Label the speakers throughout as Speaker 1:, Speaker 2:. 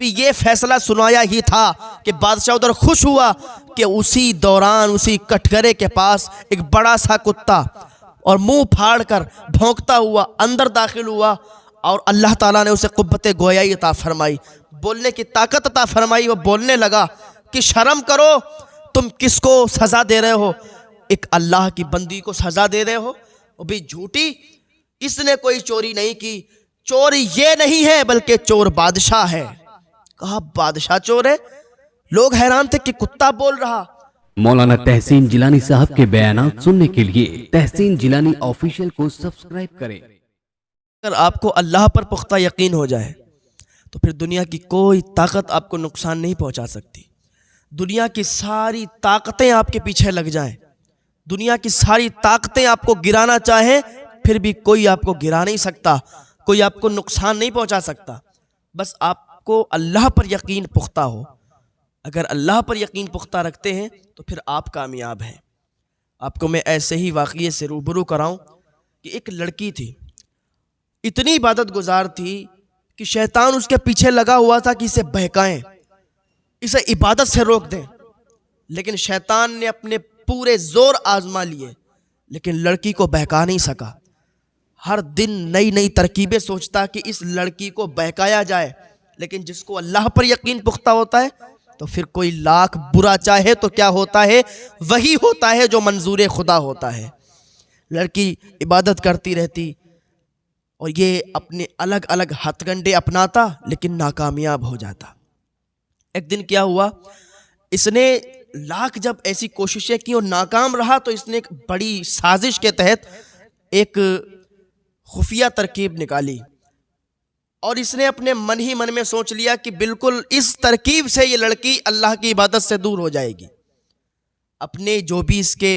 Speaker 1: ये फैसला सुनाया ही था कि बादशाह उधर खुश हुआ कि उसी दौरान उसी कटघरे के पास एक बड़ा सा कुत्ता और मुंह फाड़ कर भौंकता हुआ अंदर दाखिल हुआ और अल्लाह ताला ने उसे कुव्वत गोयाई अता फरमाई, बोलने की ताकत अता फरमाई। वो बोलने लगा कि शर्म करो, तुम किसको सज़ा दे रहे हो? एक अल्लाह की बंदी को सज़ा दे रहे हो, वो भी झूठी। इसने कोई चोरी नहीं की, चोर ये नहीं है बल्कि चोर बादशाह है। कहा बादशाह चोर है? लोग हैरान थे कि कुत्ता बोल रहा।
Speaker 2: मौलाना तहसीन जिलानी साहब के बयानात सुनने के लिए तहसीन जिलानी ऑफिशियल को सब्सक्राइब करें।
Speaker 1: अगर आपको अल्लाह पर पुख्ता यकीन हो जाए तो फिर दुनिया की कोई ताकत आपको नुकसान नहीं पहुंचा सकती। दुनिया की सारी ताकतें आपके पीछे लग जाएं, दुनिया की सारी ताकतें आपको गिराना चाहें, फिर भी कोई आपको गिरा नहीं सकता, कोई आपको नुकसान नहीं पहुंचा सकता। बस आपको अल्लाह पर यकीन पुख्ता हो। अगर अल्लाह पर यकीन पुख्ता रखते हैं तो फिर आप कामयाब हैं। आपको मैं ऐसे ही वाक़ये से रूबरू कराऊं कि एक लड़की थी, इतनी इबादत गुजार थी कि शैतान उसके पीछे लगा हुआ था कि इसे बहकाएं, इसे इबादत से रोक दें। लेकिन शैतान ने अपने पूरे जोर आजमा लिए, लेकिन लड़की को बहका नहीं सका। हर दिन नई नई तरकीबें सोचता कि इस लड़की को बहकाया जाए, लेकिन जिसको अल्लाह पर यकीन पुख्ता होता है तो फिर कोई लाख बुरा चाहे तो क्या होता है, वही होता है जो मंजूर खुदा होता है। लड़की इबादत करती रहती और ये अपने अलग अलग हथकंडे अपनाता, लेकिन नाकामयाब हो जाता। एक दिन क्या हुआ, इसने लाख जब ऐसी कोशिशें की और नाकाम रहा तो इसने एक बड़ी साजिश के तहत एक खुफिया तरकीब निकाली और इसने अपने मन ही मन में सोच लिया कि बिल्कुल इस तरकीब से ये लड़की अल्लाह की इबादत से दूर हो जाएगी। अपने जो भी इसके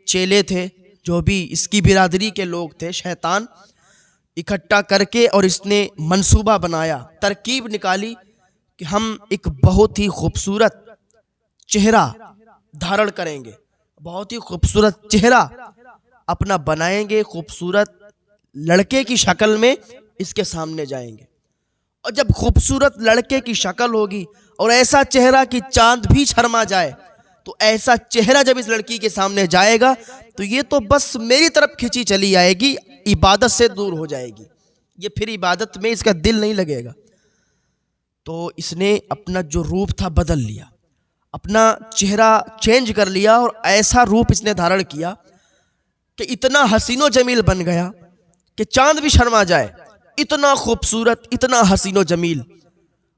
Speaker 1: चेले थे, जो भी इसकी बिरादरी के लोग थे, शैतान इकट्ठा करके और इसने मंसूबा बनाया, तरकीब निकाली कि हम एक बहुत ही खूबसूरत चेहरा धारण करेंगे, बहुत ही खूबसूरत चेहरा अपना बनाएंगे, खूबसूरत लड़के की शक्ल में इसके सामने जाएंगे। और जब खूबसूरत लड़के की शक्ल होगी और ऐसा चेहरा कि चांद भी शर्मा जाए, तो ऐसा चेहरा जब इस लड़की के सामने जाएगा तो ये तो बस मेरी तरफ खिंची चली आएगी, इबादत से दूर हो जाएगी, ये फिर इबादत में इसका दिल नहीं लगेगा। तो इसने अपना जो रूप था बदल लिया, अपना चेहरा चेंज कर लिया और ऐसा रूप इसने धारण किया कि इतना हसीनो जमील बन गया कि चांद भी शर्मा जाए, इतना खूबसूरत, इतना हसीनो जमील।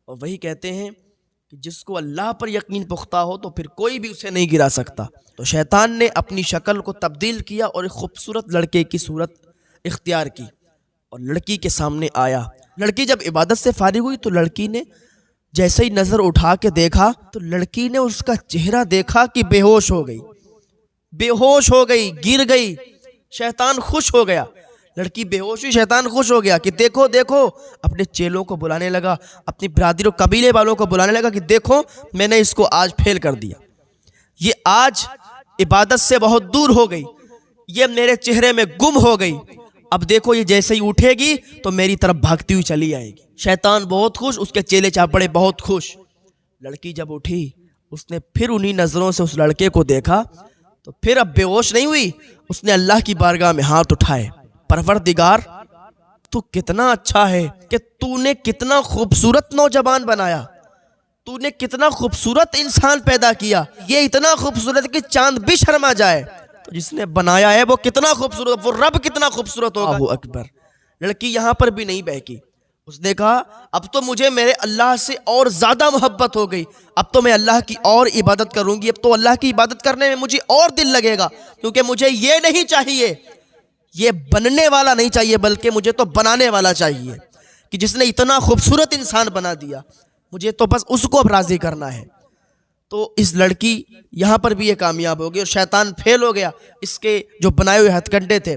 Speaker 1: और वही कहते हैं कि जिसको अल्लाह पर यकीन पुख्ता हो तो फिर कोई भी उसे नहीं गिरा सकता। तो शैतान ने अपनी शक्ल को तब्दील किया और एक खूबसूरत लड़के की सूरत इख्तियार की और लड़की के सामने आया। लड़की जब इबादत से फारिग हुई तो लड़की ने जैसे ही नज़र उठा के देखा तो लड़की ने उसका चेहरा देखा कि बेहोश हो गई, बेहोश हो गई, गिर गई। शैतान खुश हो गया, लड़की बेहोश हुई, शैतान खुश हो गया कि देखो देखो। अपने चेलों को बुलाने लगा, अपनी बिरादरी और कबीले वालों को बुलाने लगा कि देखो मैंने इसको आज फेल कर दिया, ये आज इबादत से बहुत दूर हो गई, ये मेरे चेहरे में गुम हो गई। अब देखो ये जैसे ही उठेगी तो मेरी तरफ भागती हुई चली आएगी। शैतान बहुत खुश, उसके चेले चापड़े बहुत खुश। लड़की जब उठी उसने फिर उन्हीं नज़रों से उस लड़के को देखा तो फिर अब बेहोश नहीं हुई, उसने अल्लाह की बारगाह में हाथ उठाए, परवरदिगार तू कितना अच्छा है कि तूने कितना खूबसूरत नौजवान बनाया, तूने कितना खूबसूरत इंसान पैदा किया, ये इतना खूबसूरत कि चांद भी शर्मा जाए। तो जिसने बनाया है वो कितना खूबसूरत, वो रब कितना खूबसूरत होगा। अल्लाहु अकबर। लड़की यहाँ पर भी नहीं बहकी, उसने कहा अब तो मुझे मेरे अल्लाह से और ज़्यादा मोहब्बत हो गई, अब तो मैं अल्लाह की और इबादत करूँगी, अब तो अल्लाह की इबादत करने में मुझे और दिल लगेगा, क्योंकि मुझे ये नहीं चाहिए, ये बनने वाला नहीं चाहिए, बल्कि मुझे तो बनाने वाला चाहिए कि जिसने इतना खूबसूरत इंसान बना दिया, मुझे तो बस उसको अब राज़ी करना है। तो इस लड़की यहाँ पर भी ये कामयाब हो गई और शैतान फेल हो गया। इसके जो बनाए हुए हथकंडे थे,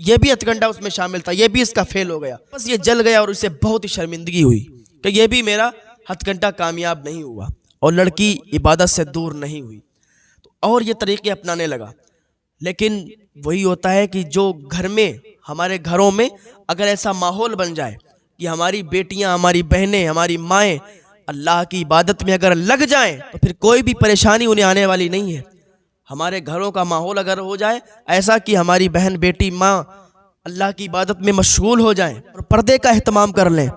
Speaker 1: ये भी हथकंडा उसमें शामिल था, ये भी इसका फेल हो गया। बस ये जल गया और उसे बहुत ही शर्मिंदगी हुई कि ये भी मेरा हथकंडा कामयाब नहीं हुआ और लड़की इबादत से दूर नहीं हुई। तो और ये तरीके अपनाने लगा। लेकिन वही होता है कि जो घर में, हमारे घरों में अगर ऐसा माहौल बन जाए कि हमारी बेटियां, हमारी बहनें, हमारी माएँ अल्लाह की इबादत में अगर लग जाएं तो फिर कोई भी परेशानी उन्हें आने वाली नहीं है। हमारे घरों का माहौल अगर हो जाए ऐसा कि हमारी बहन बेटी माँ अल्लाह की इबादत में मशगूल हो जाएं और पर्दे का एहतमाम कर लें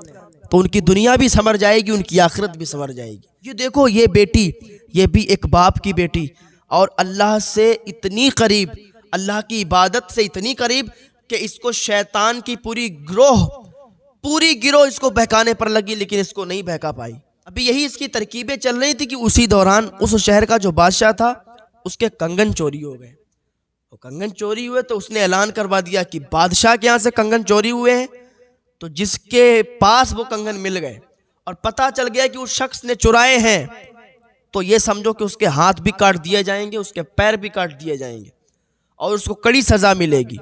Speaker 1: तो उनकी दुनिया भी संवर जाएगी, उनकी आखिरत भी संवर जाएगी। ये देखो, ये बेटी, ये भी एक बाप की बेटी और अल्लाह से इतनी करीब, अल्लाह की इबादत से इतनी करीब कि इसको शैतान की पूरी गिरोह इसको बहकाने पर लगी, लेकिन इसको नहीं बहका पाई। अभी यही इसकी तरकीबें चल रही थी कि उसी दौरान उस शहर का जो बादशाह था उसके कंगन चोरी हो गए। तो कंगन चोरी हुए तो उसने ऐलान करवा दिया कि बादशाह के यहाँ से कंगन चोरी हुए हैं। तो जिसके पास वो कंगन मिल गए और पता चल गया कि उस शख्स ने चुराए हैं तो ये समझो कि उसके हाथ भी काट दिए जाएंगे, उसके पैर भी काट दिए जाएंगे और उसको कड़ी सजा मिलेगी।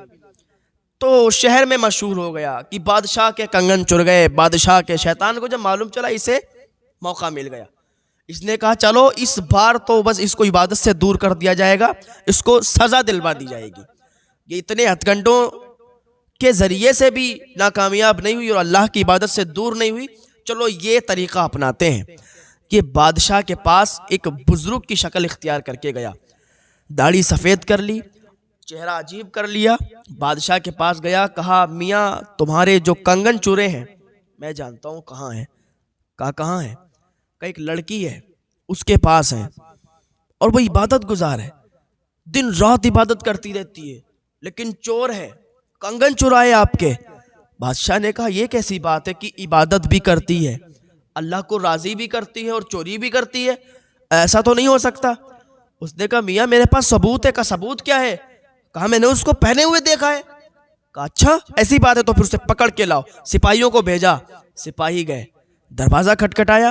Speaker 1: तो शहर में मशहूर हो गया कि बादशाह के कंगन चुर गए। बादशाह के शैतान को जब मालूम चला, इसे मौका मिल गया। इसने कहा चलो इस बार तो बस इसको इबादत से दूर कर दिया जाएगा, इसको सज़ा दिलवा दी जाएगी। ये इतने हथकंडों के ज़रिए से भी नाकामयाब नहीं हुई और अल्लाह की इबादत से दूर नहीं हुई। चलो ये तरीक़ा अपनाते हैं। ये बादशाह के पास एक बुज़ुर्ग की शक्ल इख्तियार करके गया, दाढ़ी सफ़ेद कर ली, चेहरा अजीब कर लिया। बादशाह के पास गया, कहा मियाँ तुम्हारे जो कंगन चुरे हैं मैं जानता हूँ कहाँ हैं। कहा कहाँ है? का एक लड़की है उसके पास है और वो इबादत गुजार है, दिन रात इबादत करती रहती है, लेकिन चोर है, कंगन चुराए आपके। बादशाह ने कहा यह कैसी बात है कि इबादत भी करती है, अल्लाह को राजी भी करती है और चोरी भी करती है, ऐसा तो नहीं हो सकता। उसने कहा मियाँ मेरे पास सबूत है। का सबूत क्या है? कहा मैंने उसको पहने हुए देखा है। कहा अच्छा ऐसी बात है तो फिर उसे पकड़ के लाओ। सिपाहियों को भेजा, सिपाही गए, दरवाज़ा खटखटाया।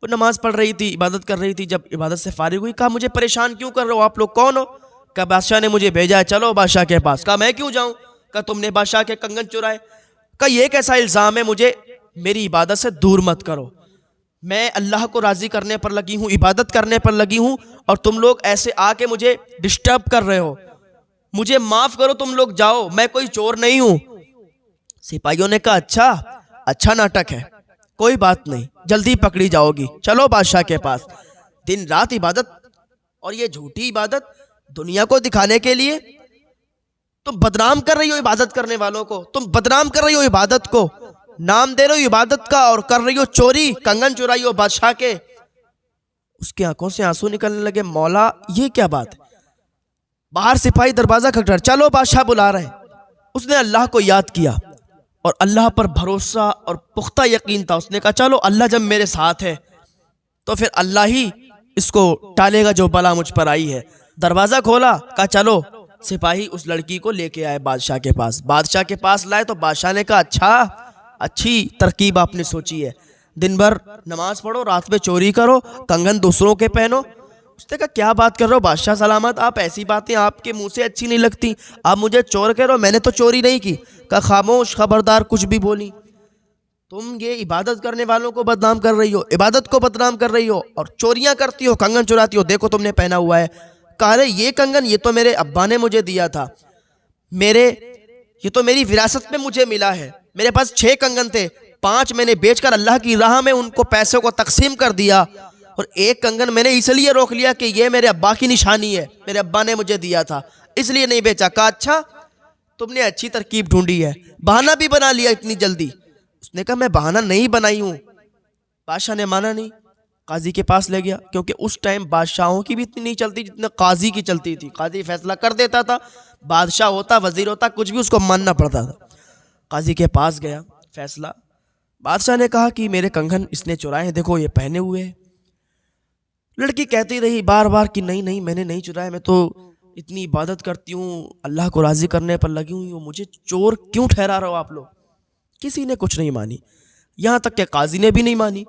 Speaker 1: वो नमाज पढ़ रही थी, इबादत कर रही थी। जब इबादत से फारिग हुई, कहा मुझे परेशान क्यों कर रहे हो, आप लोग कौन हो? कहा बादशाह ने मुझे भेजा है, चलो बादशाह के पास। कहा मैं क्यों जाऊं? कहा तुमने बादशाह के कंगन चुराए। कहा यह कैसा इल्ज़ाम है, मुझे मेरी इबादत से दूर मत करो, मैं अल्लाह को राज़ी करने पर लगी हूँ, इबादत करने पर लगी हूँ और तुम लोग ऐसे आके मुझे डिस्टर्ब कर रहे हो, मुझे माफ़ करो, तुम लोग जाओ, मैं कोई चोर नहीं हूँ। सिपाहियों ने कहा अच्छा नाटक है, कोई बात नहीं, जल्दी पकड़ी जाओगी, चलो बादशाह के पास। दिन रात इबादत, और ये झूठी इबादत दुनिया को दिखाने के लिए तुम बदनाम कर रही हो इबादत करने वालों को, तुम बदनाम कर रही हो इबादत को, नाम दे रही हो इबादत का और कर रही हो चोरी, कंगन चुराई हो बादशाह के। उसकी आंखों से आंसू निकलने लगे। मौला ये क्या बात है? बाहर सिपाही दरवाजा खटखटा, चलो बादशाह बुला रहे हैं। उसने अल्लाह को याद किया और अल्लाह पर भरोसा और पुख्ता यकीन था। उसने कहा चलो अल्लाह जब मेरे साथ है तो फिर अल्लाह ही इसको टालेगा जो बला मुझ पर आई है। दरवाज़ा खोला, कहा चलो। सिपाही उस लड़की को लेके आए बादशाह के पास। बादशाह के पास लाए तो बादशाह ने कहा अच्छा, अच्छी तरकीब आपने सोची है, दिन भर नमाज पढ़ो, रात में चोरी करो, कंगन दूसरों के पहनो। उसने कहा क्या बात कर रहे हो बादशाह सलामत, आप ऐसी बातें आपके मुंह से अच्छी नहीं लगती, आप मुझे चोर कह रहे हो, मैंने तो चोरी नहीं की। कहा खामोश, खबरदार, कुछ भी बोली, तुम ये इबादत करने वालों को बदनाम कर रही हो, इबादत को बदनाम कर रही हो और चोरियां करती हो, कंगन चुराती हो, देखो तुमने पहना हुआ है। कहा अरे ये कंगन ये तो मेरे अब्बा ने मुझे दिया था, ये तो मेरी विरासत में मुझे मिला है, मेरे पास 6 कंगन थे, 5 मैंने बेचकर अल्लाह की राह में उनको पैसों को तकसीम कर दिया और 1 कंगन मैंने इसलिए रोक लिया कि ये मेरे अब्बा की निशानी है, मेरे अब्बा ने मुझे दिया था, इसलिए नहीं बेचा। कहा अच्छा, तुमने अच्छी तरकीब ढूंढी है, बहाना भी बना लिया इतनी जल्दी। उसने कहा मैं बहाना नहीं बनाई हूँ। बादशाह ने माना नहीं, काजी के पास ले गया, क्योंकि उस टाइम बादशाहों की भी इतनी नहीं चलती जितना काजी की चलती थी। काजी फैसला कर देता था, बादशाह होता, वजीर होता, कुछ भी उसको मानना पड़ता था। काजी के पास गया, फैसला। बादशाह ने कहा कि मेरे कंगन इसने चुराए हैं, देखो ये पहने हुए हैं। लड़की कहती रही बार बार कि नहीं नहीं मैंने नहीं चुराए, मैं तो इतनी इबादत करती हूँ, अल्लाह को राज़ी करने पर लगी हुई हूँ, मुझे चोर क्यों ठहरा रहे हो आप लोग? किसी ने कुछ नहीं मानी, यहाँ तक कि काजी ने भी नहीं मानी।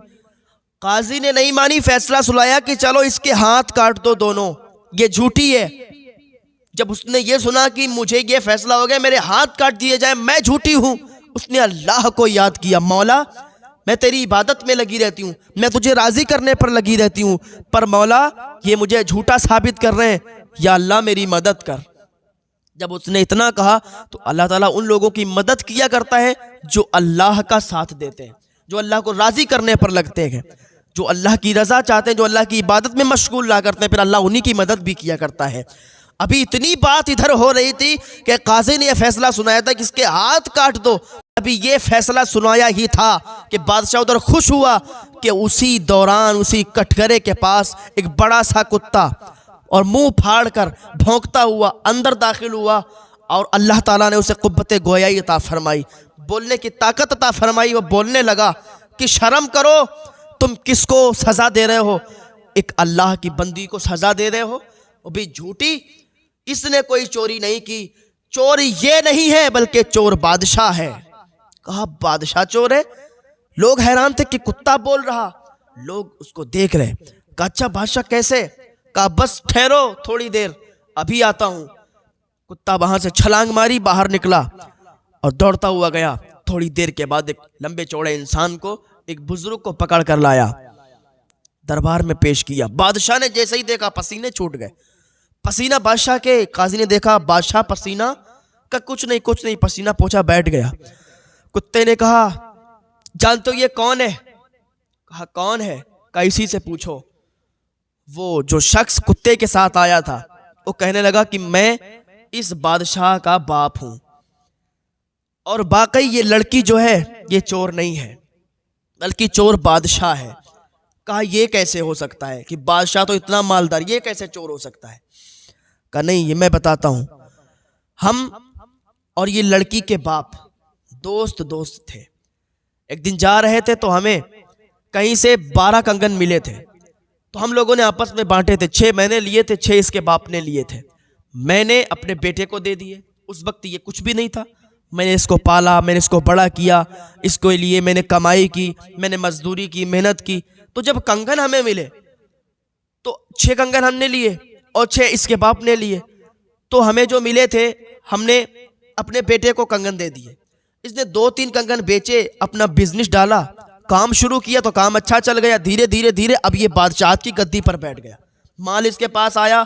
Speaker 1: काजी ने नहीं मानी, फैसला सुनाया कि चलो इसके हाथ काट दो दोनों, ये झूठी है। जब उसने ये सुना कि मुझे ये फैसला हो गया, मेरे हाथ काट दिए जाए, मैं झूठी हूँ, उसने अल्लाह को याद किया, मौला मैं तेरी इबादत में लगी रहती हूँ, मैं तुझे राज़ी करने पर लगी रहती हूँ, पर मौला ये मुझे झूठा साबित कर रहे हैं, या अल्लाह मेरी मदद कर। जब उसने इतना कहा तो अल्लाह ताला उन लोगों की मदद किया करता है जो अल्लाह का साथ देते हैं, जो अल्लाह को राज़ी करने पर लगते हैं। जो अल्लाह की रज़ा चाहते हैं, जो अल्लाह की इबादत में मशगूल रहा करते हैं, फिर अल्लाह उन्हीं की मदद भी किया करता है। अभी इतनी बात इधर हो रही थी कि काजी ने यह फैसला सुनाया था कि इसके हाथ काट दो। अभी ये फैसला सुनाया ही था कि बादशाह उधर खुश हुआ कि उसी दौरान उसी कटघरे के पास एक बड़ा सा कुत्ता और मुंह फाड़ कर भौंकता हुआ अंदर दाखिल हुआ और अल्लाह ताला ने उसे कुव्वत गोयाई अता फरमाई, बोलने की ताकत अता फरमाई। वो बोलने लगा कि शर्म करो, तुम किसको सज़ा दे रहे हो? एक अल्लाह की बंदी को सज़ा दे रहे हो, वो भी झूठी। इसने कोई चोरी नहीं की, चोर ये नहीं है बल्कि चोर बादशाह है। कहा बादशाह चोर है? लोग हैरान थे कि कुत्ता बोल रहा, लोग उसको देख रहे। कहा अच्छा बादशाह कैसे? कहा बस ठहरो थोड़ी देर, अभी आता हूं। कुत्ता वहां से छलांग मारी, बाहर निकला और दौड़ता हुआ गया। थोड़ी देर के बाद एक लंबे चौड़े इंसान को, एक बुजुर्ग को पकड़ कर लाया, दरबार में पेश किया। बादशाह ने जैसे ही देखा पसीने छूट गए। पसीना बादशाह के, काजी ने देखा बादशाह पसीना का कुछ नहीं, पसीना पोंछा बैठ गया। कुत्ते ने कहा जानते हो ये कौन है? कहा कौन है? कहा इसी से पूछो। वो जो शख्स कुत्ते के साथ आया था वो कहने लगा कि मैं इस बादशाह का बाप हूं और वाकई ये लड़की जो है ये चोर नहीं है बल्कि चोर बादशाह है। कहा ये कैसे हो सकता है कि बादशाह तो इतना मालदार, ये कैसे चोर हो सकता है? कहा नहीं, ये मैं बताता हूं। हम और ये लड़की के बाप दोस्त थे। एक दिन जा रहे थे तो हमें कहीं से 12 कंगन मिले थे, तो हम लोगों ने आपस में बांटे थे। 6 मैंने लिए थे, 6 इसके बाप ने लिए थे। मैंने अपने बेटे को दे दिए। उस वक्त ये कुछ भी नहीं था। मैंने इसको पाला, मैंने इसको बड़ा किया, इसको लिए मैंने कमाई की, मैंने मजदूरी की, मेहनत की। तो जब कंगन हमें मिले तो 6 कंगन हमने लिए और 6 इसके बाप ने लिए। तो हमें जो मिले थे हमने अपने बेटे को कंगन दे दिए। इसने 2-3 कंगन बेचे, अपना बिजनेस डाला, काम शुरू किया तो काम अच्छा चल गया। धीरे धीरे अब ये बादशाह की गद्दी पर बैठ गया। माल इसके पास आया,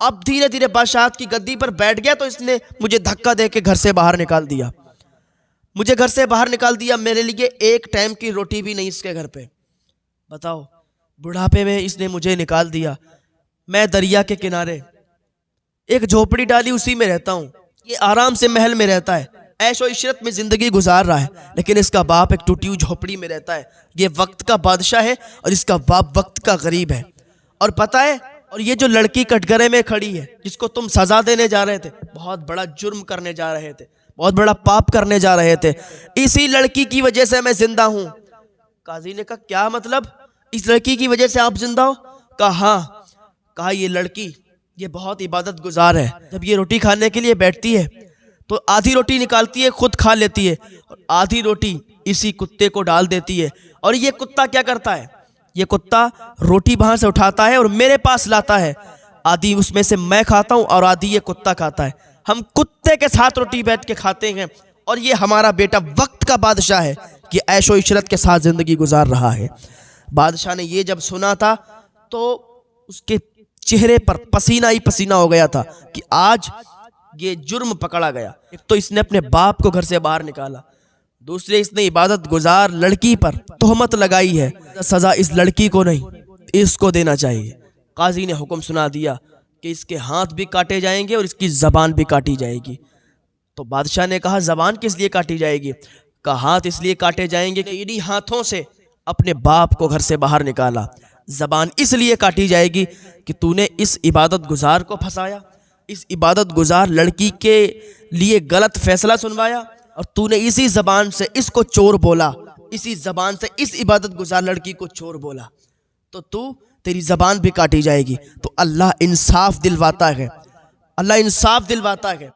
Speaker 1: अब धीरे धीरे बादशाह की गद्दी पर बैठ गया तो इसने मुझे धक्का दे के घर से बाहर निकाल दिया। मुझे घर से बाहर निकाल दिया। मेरे लिए एक टाइम की रोटी भी नहीं इसके घर पे। बताओ, बुढ़ापे में इसने मुझे निकाल दिया। मैं दरिया के किनारे एक झोपड़ी डाली, उसी में रहता हूँ। ये आराम से महल में रहता है, ऐशो इशरत में जिंदगी गुजार रहा है, लेकिन इसका बाप एक टूटी हुई झोपड़ी में रहता है। ये वक्त का बादशाह है और इसका बाप वक्त का गरीब है। और पता है, और ये जो लड़की कटघरे में खड़ी है जिसको तुम सजा देने जा रहे थे, बहुत बड़ा जुर्म करने जा रहे थे, बहुत बड़ा पाप करने जा रहे थे, इसी लड़की की वजह से मैं जिंदा हूं। काजी ने कहा क्या मतलब? इस लड़की की वजह से आप जिंदा हो? कहा हाँ। कहा ये लड़की ये बहुत इबादत गुजार है। जब ये रोटी खाने के लिए बैठती है तो आधी रोटी निकालती है, खुद खा लेती है, और आधी रोटी इसी कुत्ते को डाल देती है। और ये कुत्ता क्या करता है? ये कुत्ता रोटी वहां से उठाता है और मेरे पास लाता है। आधी उसमें से मैं खाता हूं और आधी ये कुत्ता खाता है। हम कुत्ते के साथ रोटी बैठ के खाते हैं और ये हमारा बेटा वक्त का बादशाह है कि ऐशो इशरत के साथ जिंदगी गुजार रहा है। बादशाह ने ये जब सुना था तो उसके चेहरे पर पसीना ही पसीना हो गया था कि आज ये जुर्म पकड़ा गया। एक तो इसने अपने बाप को घर से बाहर निकाला, दूसरे इसने इबादत गुजार लड़की पर तोहमत लगाई है। सजा इस लड़की को नहीं, इसको देना चाहिए। काजी ने हुक्म सुना दिया कि इसके हाथ भी काटे जाएंगे और इसकी जबान भी काटी जाएगी। तो बादशाह ने कहा जबान किस लिए काटी जाएगी? कहा हाथ इसलिए काटे जाएंगे कि इन्हीं हाथों से अपने बाप को घर से बाहर निकाला। जबान इसलिए काटी जाएगी कि तूने इस इबादत गुजार को फंसाया, इस इबादत गुजार लड़की के लिए गलत फैसला सुनवाया, और तूने इसी जबान से इसको चोर बोला, इसी जबान से इस इबादत गुजार लड़की को चोर बोला, तो तेरी जबान भी काटी जाएगी। तो अल्लाह इंसाफ दिलवाता है, अल्लाह इंसाफ दिलवाता है।